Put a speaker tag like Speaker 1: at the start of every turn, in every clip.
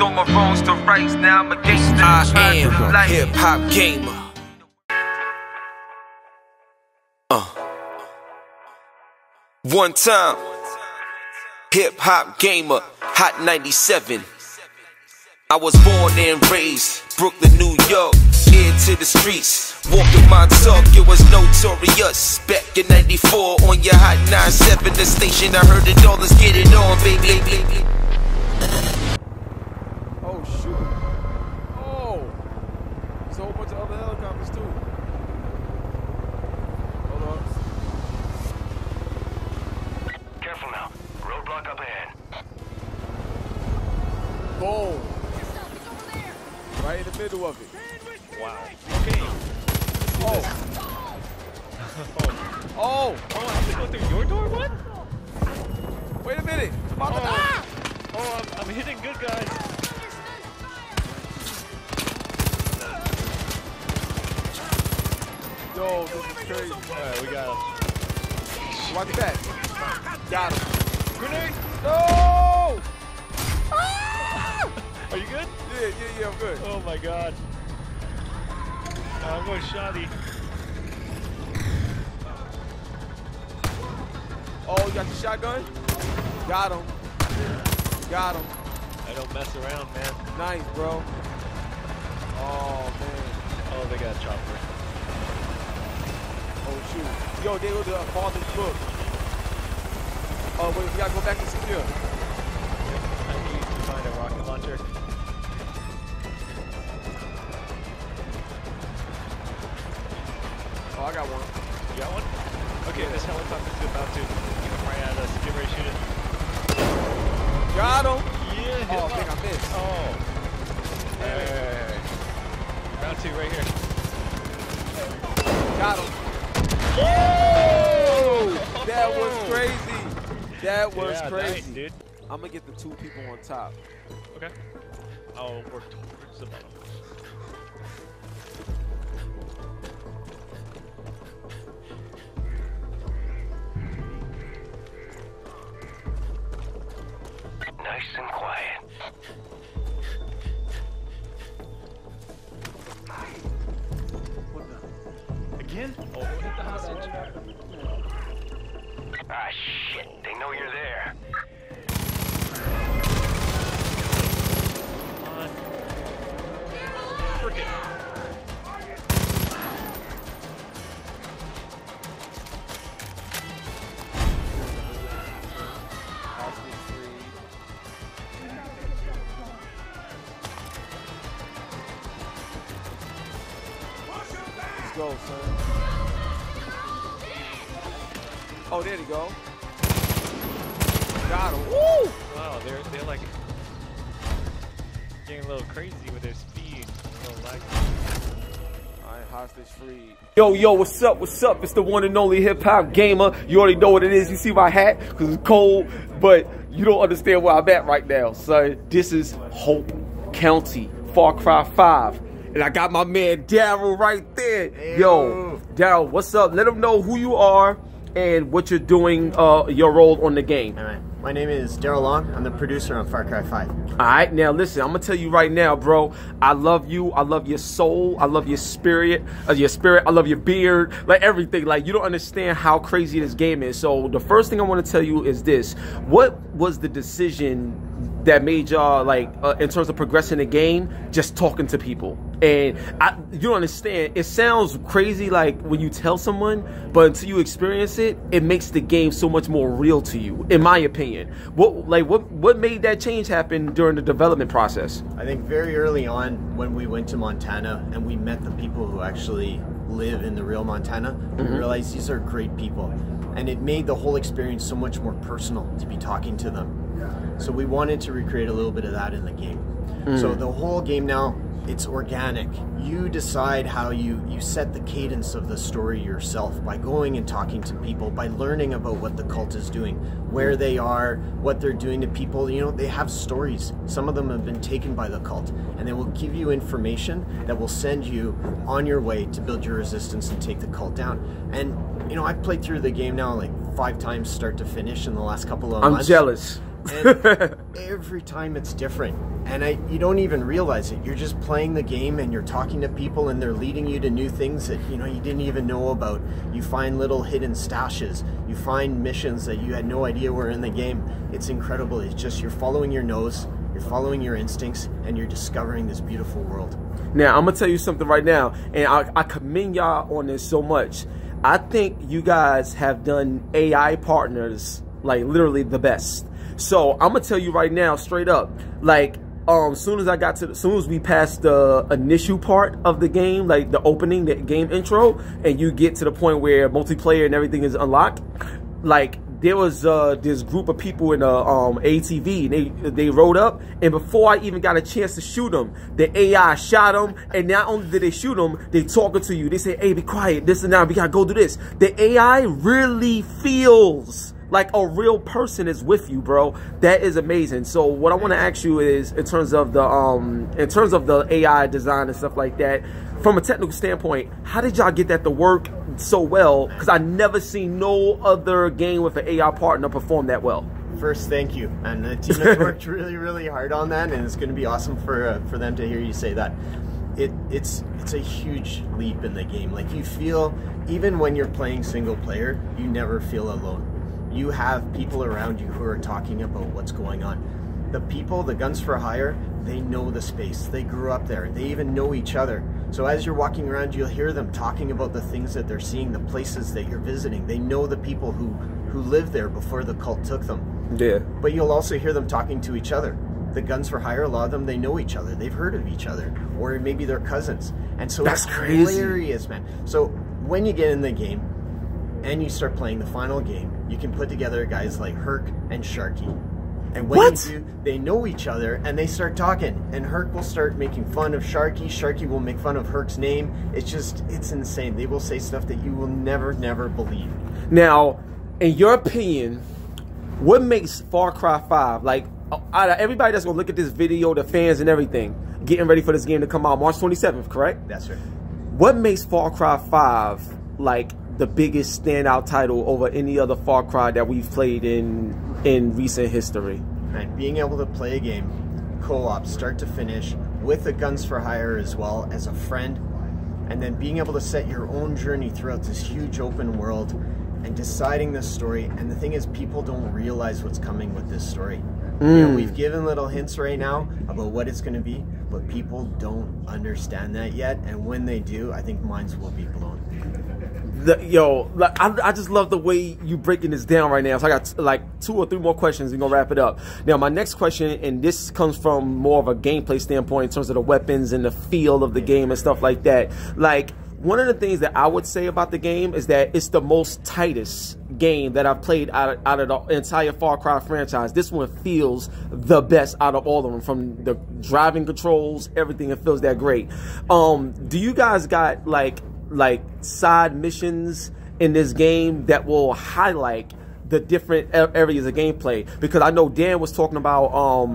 Speaker 1: all my wrongs to rights. Now I'm a gangster.
Speaker 2: I am a hip-hop gamer. One time, hip-hop gamer, hot 97. I was born and raised, Brooklyn, New York, ear to the streets. Walking my talk, it was notorious. Back in 94 on your hot 97, the station. I heard it all, let's get it on, baby.
Speaker 3: Oh, shoot. Oh. There's a whole bunch of other helicopters, too. Hold on.
Speaker 4: Careful now. Roadblock up ahead.
Speaker 3: Boom. Right in the middle of it.
Speaker 4: Wow. Okay.
Speaker 3: Oh. Oh.
Speaker 4: Oh, I have to go through your door? What?
Speaker 3: Wait a minute. I'm about to
Speaker 4: Oh, I'm hitting good guys.
Speaker 3: Yo, this is crazy.
Speaker 4: Alright, we got him.
Speaker 3: Watch your back. Got him.
Speaker 4: Grenade!
Speaker 3: No!
Speaker 4: Are you good?
Speaker 3: Yeah, I'm good.
Speaker 4: Oh my god. I'm going shoddy.
Speaker 3: Oh, you got your shotgun? Got him. Got him.
Speaker 4: I don't mess around, man.
Speaker 3: Nice, bro. Oh, man.
Speaker 4: Oh, they got a chopper.
Speaker 3: Oh, shoot. Yo, they go to father's book. Oh, wait, we gotta go back and secure.
Speaker 4: I need to find a rocket launcher.
Speaker 3: Oh, I got one.
Speaker 4: You got one? Okay, this helicopter's about to get right at us. Get ready to shoot it.
Speaker 3: Got him.
Speaker 4: Yeah.
Speaker 3: Oh, I think I missed.
Speaker 4: Oh. Hey. Round two right here.
Speaker 3: Got him. Oh! That was crazy. That was crazy.
Speaker 4: Nice, dude.
Speaker 3: I'm gonna get the two people on top.
Speaker 4: Okay. I'll work towards the bottom. Nice and quiet. What the? Again? Oh, hit the hostage. Ah, shit. They know you're there. Come on. Frick it.
Speaker 3: Let's go, son. Oh, there they go. Got him. Woo!
Speaker 4: Wow, they're like getting a little crazy with their speed. A little lag.
Speaker 3: Alright, hostage free.
Speaker 5: Yo, what's up? It's the one and only hip-hop gamer. You already know what it is. You see my hat because it's cold, but you don't understand where I'm at right now, son. This is Hope County, Farcry 5. And I got my man Daryl right there.
Speaker 6: Hey,
Speaker 5: yo, Daryl, what's up? Let them know who you are and what you're doing, your role on the game.
Speaker 6: All right. My name is Daryl Long. I'm the producer on Far Cry 5.
Speaker 5: All right, now listen, I'm gonna tell you right now, bro. I love you. I love your soul. I love your spirit. I love your beard. Like everything. Like you don't understand how crazy this game is. So the first thing I want to tell you is this: what was the decision that made y'all in terms of progressing the game, just talking to people? And you don't understand. It sounds crazy, like when you tell someone, but until you experience it, it makes the game so much more real to you, in my opinion. What made that change happen during the development process?
Speaker 6: I think very early on when we went to Montana and we met the people who actually live in the real Montana, we realized these are great people. And it made the whole experience so much more personal to be talking to them. So we wanted to recreate a little bit of that in the game. So the whole game now, it's organic. You decide how you set the cadence of the story yourself by going and talking to people, by learning about what the cult is doing, where they are, what they're doing to people. You know, they have stories. Some of them have been taken by the cult, and they will give you information that will send you on your way to build your resistance and take the cult down. And you know, I've played through the game now like 5 times start to finish in the last couple of months.
Speaker 5: I'm jealous.
Speaker 6: And every time it's different, and you don't even realize it. You're just playing the game and you're talking to people and they're leading you to new things that you didn't even know about. You find little hidden stashes, you find missions that you had no idea were in the game. It's incredible. It's just you're following your nose, you're following your instincts, and you're discovering this beautiful world.
Speaker 5: Now I'm gonna tell you something right now, and I commend y'all on this so much. I think you guys have done AI partners like literally the best. So I'm gonna tell you right now, straight up, like soon as we passed the initial part of the game, like the opening, the game intro, and you get to the point where multiplayer and everything is unlocked, like there was this group of people in a ATV, and they rode up, and before I even got a chance to shoot them, the AI shot them, and not only did they shoot them, they talking to you. They say, hey, be quiet, this and that, we gotta go do this. The AI really feels like a real person is with you, bro. That is amazing. So what I want to ask you is, in terms of the AI design and stuff like that, from a technical standpoint, how did y'all get that to work so well? Because I never seen no other game with an AI partner perform that well.
Speaker 6: First, thank you, and the team has worked really, really hard on that, and it's going to be awesome for them to hear you say that. It's a huge leap in the game. Like, you feel, even when you're playing single player, you never feel alone. You have people around you who are talking about what's going on. The people, the guns for hire, they know the space. They grew up there. They even know each other. So as you're walking around, you'll hear them talking about the things that they're seeing, the places that you're visiting. They know the people who lived there before the cult took them.
Speaker 5: Yeah.
Speaker 6: But you'll also hear them talking to each other. The guns for hire, a lot of them, they know each other. They've heard of each other, or maybe they're cousins. And so
Speaker 5: that's
Speaker 6: it's
Speaker 5: crazy.
Speaker 6: Hilarious, man. So when you get in the game and you start playing the final game, you can put together guys like Herc and Sharky. And when you do, they know each other and they start talking. And Herc will start making fun of Sharky. Sharky will make fun of Herc's name. It's insane. They will say stuff that you will never believe.
Speaker 5: Now, in your opinion, what makes Far Cry 5, like, out of everybody that's gonna look at this video, the fans and everything, getting ready for this game to come out March 27th, correct?
Speaker 6: That's right.
Speaker 5: What makes Far Cry 5 like the biggest standout title over any other Far Cry that we've played in recent history?
Speaker 6: And being able to play a game co-op, start to finish, with the guns for hire as well as a friend, and then being able to set your own journey throughout this huge open world and deciding this story. And the thing is, people don't realize what's coming with this story. You know, we've given little hints right now about what it's going to be, but people don't understand that yet. And when they do, I think minds will be blown.
Speaker 5: I just love the way you breaking this down right now. So I got like 2 or 3 more questions. We're gonna wrap it up. Now, my next question, and this comes from more of a gameplay standpoint in terms of the weapons and the feel of the game and stuff like that. Like, one of the things that I would say about the game is that it's the most tightest game that I've played out of the entire Far Cry franchise. This one feels the best out of all of them, from the driving controls, everything. It feels that great. Do you guys got like side missions in this game that will highlight the different areas of gameplay? Because I know Dan was talking about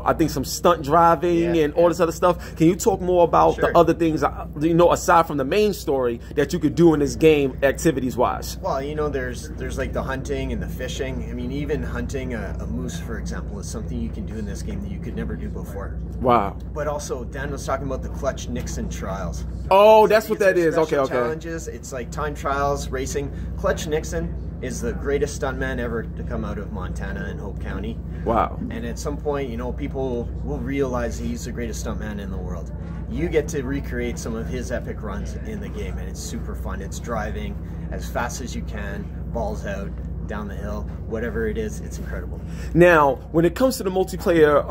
Speaker 5: I think some stunt driving and all this other stuff. Can you talk more about the other things, you know, aside from the main story, that you could do in this game activities wise?
Speaker 6: Well, you know, there's like the hunting and the fishing. I mean, even hunting a moose, for example, is something you can do in this game that you could never do before.
Speaker 5: Wow.
Speaker 6: But also, Dan was talking about the Clutch Nixon trials.
Speaker 5: Oh, that's what that is. Okay.
Speaker 6: Challenges. It's like time trials, racing. Clutch Nixon is the greatest stuntman ever to come out of Montana and Hope County.
Speaker 5: Wow.
Speaker 6: And at some point, you know, people will realize he's the greatest stuntman in the world. You get to recreate some of his epic runs in the game, and it's super fun. It's driving as fast as you can, balls out, down the hill, whatever it is, it's incredible.
Speaker 5: Now, when it comes to the multiplayer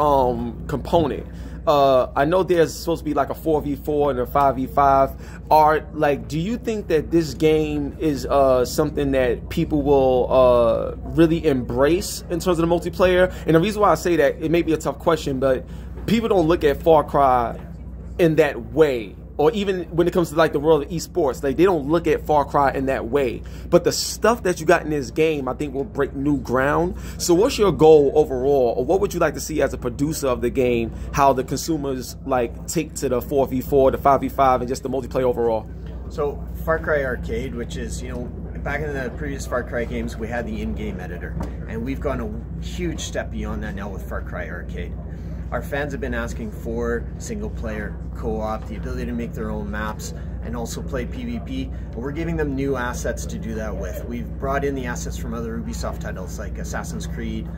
Speaker 5: component, I know there's supposed to be like a 4v4 and a 5v5. Do you think that this game is something that people will really embrace in terms of the multiplayer? And the reason why I say that, it may be a tough question, but people don't look at Far Cry in that way. Or even when it comes to like the world of esports, like they don't look at Far Cry in that way. But the stuff that you got in this game, I think, will break new ground. So what's your goal overall, or what would you like to see as a producer of the game, how the consumers like take to the 4v4, the 5v5, and just the multiplayer overall?
Speaker 6: So Far Cry Arcade, which is, you know, back in the previous Far Cry games, we had the in-game editor, and we've gone a huge step beyond that now with Far Cry Arcade. Our fans have been asking for single-player, co-op, the ability to make their own maps, and also play PvP, and we're giving them new assets to do that with. We've brought in the assets from other Ubisoft titles like Assassin's Creed,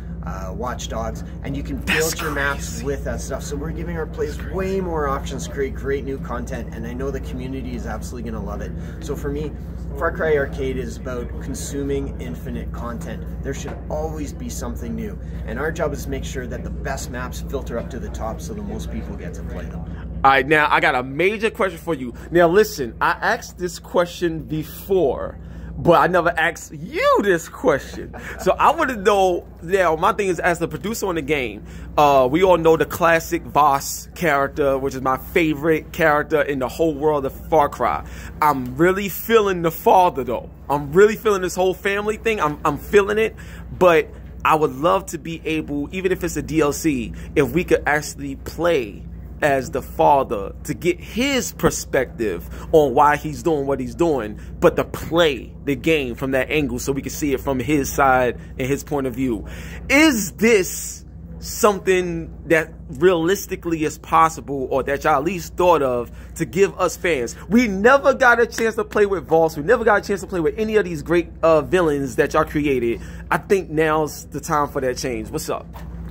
Speaker 6: Watch Dogs, and you can build your maps with that stuff. So we're giving our players way more options to create great new content, and I know the community is absolutely going to love it. So for me, Far Cry Arcade is about consuming infinite content. There should always be something new, and our job is to make sure that the best maps filter up to the top so the most people get to play them.
Speaker 5: All right, now I got a major question for you. Now listen, I asked this question before, but I never asked you this question. So I want to know, now my thing is, as the producer on the game, we all know the classic Voss character, which is my favorite character in the whole world of Far Cry. I'm really feeling the father though. I'm really feeling this whole family thing. I'm feeling it, but I would love to be able, even if it's a DLC, if we could actually play as the father to get his perspective on why he's doing what he's doing, but to play the game from that angle so we can see it from his side and his point of view. Is this something that realistically is possible, or that y'all at least thought of to give us fans? We never got a chance to play with Voss. We never got a chance to play with any of these great villains that y'all created. I think now's the time for that change. What's up?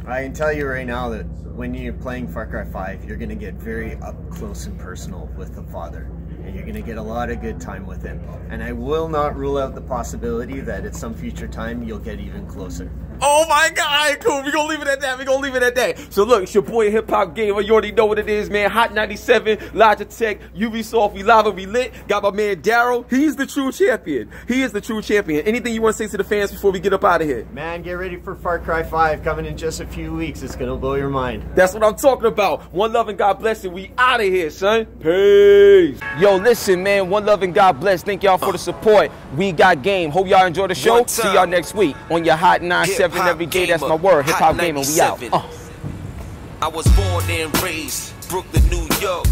Speaker 6: I can tell you right now that when you're playing Far Cry 5, you're going to get very up close and personal with the father, and you're going to get a lot of good time with him. And I will not rule out the possibility that at some future time you'll get even closer.
Speaker 5: Oh my God, all right, cool. We're gonna leave it at that. We're gonna leave it at that. So look, it's your boy HipHopGamer. You already know what it is, man. Hot 97, Logitech, Ubisoft, we live and we lit. Got my man Daryl. He's the true champion. He is the true champion. Anything you want to say to the fans before we get up out of here?
Speaker 6: Man, get ready for Far Cry 5 coming in just a few weeks. It's gonna blow your mind.
Speaker 5: That's what I'm talking about. One love and God bless, and we out of here, son. Peace. Yo, listen, man. One love and God bless. Thank y'all for the support. We got game. Hope y'all enjoy the show. See y'all next week on your Hot 97 every day. That's my word. HipHopGamer. We out.
Speaker 2: I was born and raised Brooklyn, New York.